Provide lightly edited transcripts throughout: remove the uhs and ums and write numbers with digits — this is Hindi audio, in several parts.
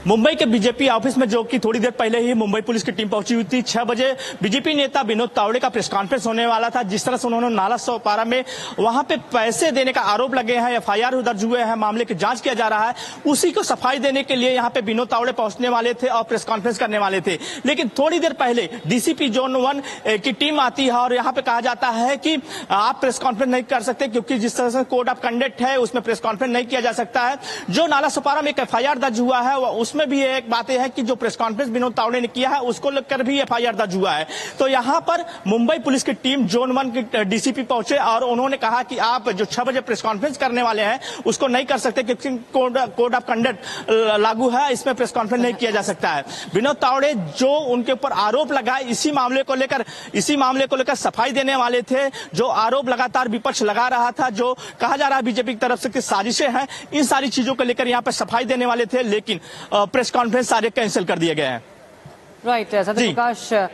मुंबई के बीजेपी ऑफिस में जो कि थोड़ी देर पहले ही मुंबई पुलिस की टीम पहुंची हुई थी। 6 बजे बीजेपी नेता विनोद तावड़े का प्रेस कॉन्फ्रेंस होने वाला था। जिस तरह से उन्होंने नाला सोपारा में वहां पे पैसे देने का आरोप लगे हैं, एफआईआर दर्ज हुए हैं, मामले की जांच किया जा रहा है, उसी को सफाई देने के लिए यहाँ पे विनोद तावड़े पहुंचने वाले थे और प्रेस कॉन्फ्रेंस करने वाले थे। लेकिन थोड़ी देर पहले डीसीपी जोन 1 की टीम आती है और यहाँ पे कहा जाता है कि आप प्रेस कॉन्फ्रेंस नहीं कर सकते, क्योंकि जिस तरह से कोड ऑफ कंडक्ट है उसमें प्रेस कॉन्फ्रेंस नहीं किया जा सकता है। जो नाला सोपारा में एक एफआईआर दर्ज हुआ है उसमें भी एक बात है कि जो प्रेस कॉन्फ्रेंस विनोद तावड़े ने किया है उसको लेकर भी एफआईआर दर्ज हुआ है। तो यहां पर मुंबई पुलिस की टीम जोन 1 की डीसीपी पहुंचे और उन्होंने कहा कि आप जो 6 बजे प्रेस कॉन्फ्रेंस करने वाले हैं उसको नहीं कर सकते, क्योंकि कोड ऑफ कंडक्ट लागू है, इसमें प्रेस कॉन्फ्रेंस नहीं किया जा सकता है। विनोद तावड़े जो उनके ऊपर आरोप लगा इसी मामले को लेकर सफाई देने वाले थे। जो आरोप लगातार विपक्ष लगा रहा था, जो कहा जा रहा है बीजेपी की तरफ से कि साजिशें हैं, इन सारी चीजों को लेकर यहाँ पर सफाई देने वाले थे, लेकिन प्रेस कॉन्फ्रेंस सारे कैंसिल कर दिए गए हैं। Right, Satya Prakash.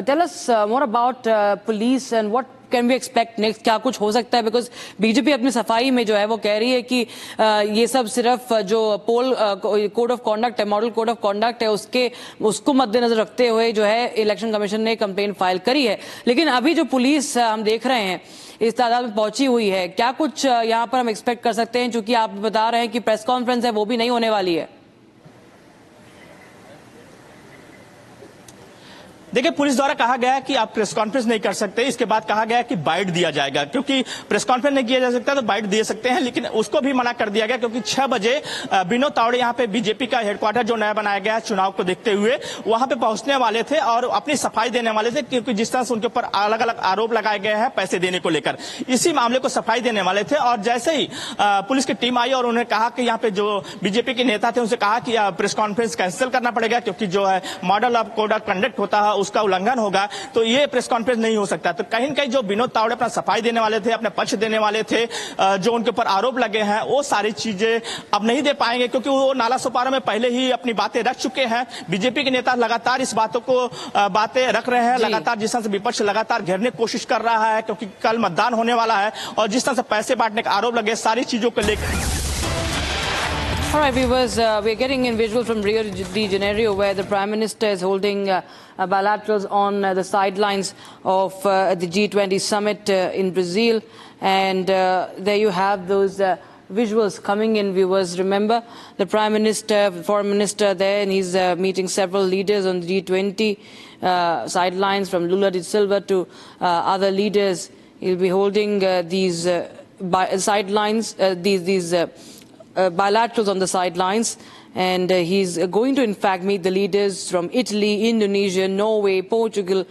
Tell us more about police and what can we expect next? क्या कुछ हो सकता है? Because बीजेपी अपनी सफाई में जो है वो कह रही है कि ये सब सिर्फ जो पोल कोड ऑफ कॉन्डक्ट है, मॉडल कोड ऑफ कॉन्डक्ट है, उसको मद्देनजर रखते हुए जो है इलेक्शन कमीशन ने कंप्लेंट फाइल करी है। लेकिन अभी जो पुलिस हम देख रहे हैं इस तादाद में पहुंची हुई है, क्या कुछ यहाँ पर हम एक्सपेक्ट कर सकते हैं? क्योंकि आप बता रहे हैं कि प्रेस कॉन्फ्रेंस है वो भी नहीं होने वाली है। देखिए, पुलिस द्वारा कहा गया कि आप प्रेस कॉन्फ्रेंस नहीं कर सकते। इसके बाद कहा गया कि बाइट दिया जाएगा, क्योंकि प्रेस कॉन्फ्रेंस नहीं किया जा सकता तो बाइट दे सकते हैं, लेकिन उसको भी मना कर दिया गया, क्योंकि 6 बजे विनोद तावड़े यहाँ पे बीजेपी का हेडक्वार्टर जो नया बनाया गया है चुनाव को देखते हुए वहां पे पहुंचने वाले थे और अपनी सफाई देने वाले थे, क्योंकि जिस तरह से उनके ऊपर अलग अलग आरोप लगाए गए हैं पैसे देने को लेकर, इसी मामले को सफाई देने वाले थे। और जैसे ही पुलिस की टीम आई और उन्होंने कहा कि यहाँ पे जो बीजेपी के नेता थे उनसे कहा कि प्रेस कॉन्फ्रेंस कैंसिल करना पड़ेगा, क्योंकि जो है model of code of conduct होता है उसका उल्लंघन होगा, तो ये प्रेस कॉन्फ्रेंस नहीं हो सकता। तो कहीं न कहीं जो विनोद तावड़े अपना सफाई देने वाले थे, अपने पक्ष देने वाले थे, जो उनके ऊपर आरोप लगे हैं वो सारी चीजें अब नहीं दे पाएंगे, क्योंकि वो नाला सोपारा में पहले ही अपनी बातें रख चुके हैं। बीजेपी के नेता लगातार इस बातें रख रहे हैं, लगातार जिस तरह से विपक्ष लगातार घेरने की कोशिश कर रहा है, क्योंकि कल मतदान होने वाला है और जिस तरह से पैसे बांटने का आरोप लगे सारी चीजों को लेकर। All right, viewers, we're getting in visuals from Rio de Janeiro, where the Prime Minister is holding bilaterals on the sidelines of the G20 summit in Brazil. And there you have those visuals coming in, viewers. Remember, the Prime Minister, Foreign Minister there, and he's meeting several leaders on the G20 sidelines, from Lula da Silva to other leaders. He'll be holding these sidelines, these bilaterals on the sidelines, and he's going to in fact meet the leaders from Italy, Indonesia, Norway, Portugal,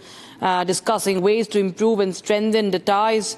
discussing ways to improve and strengthen the ties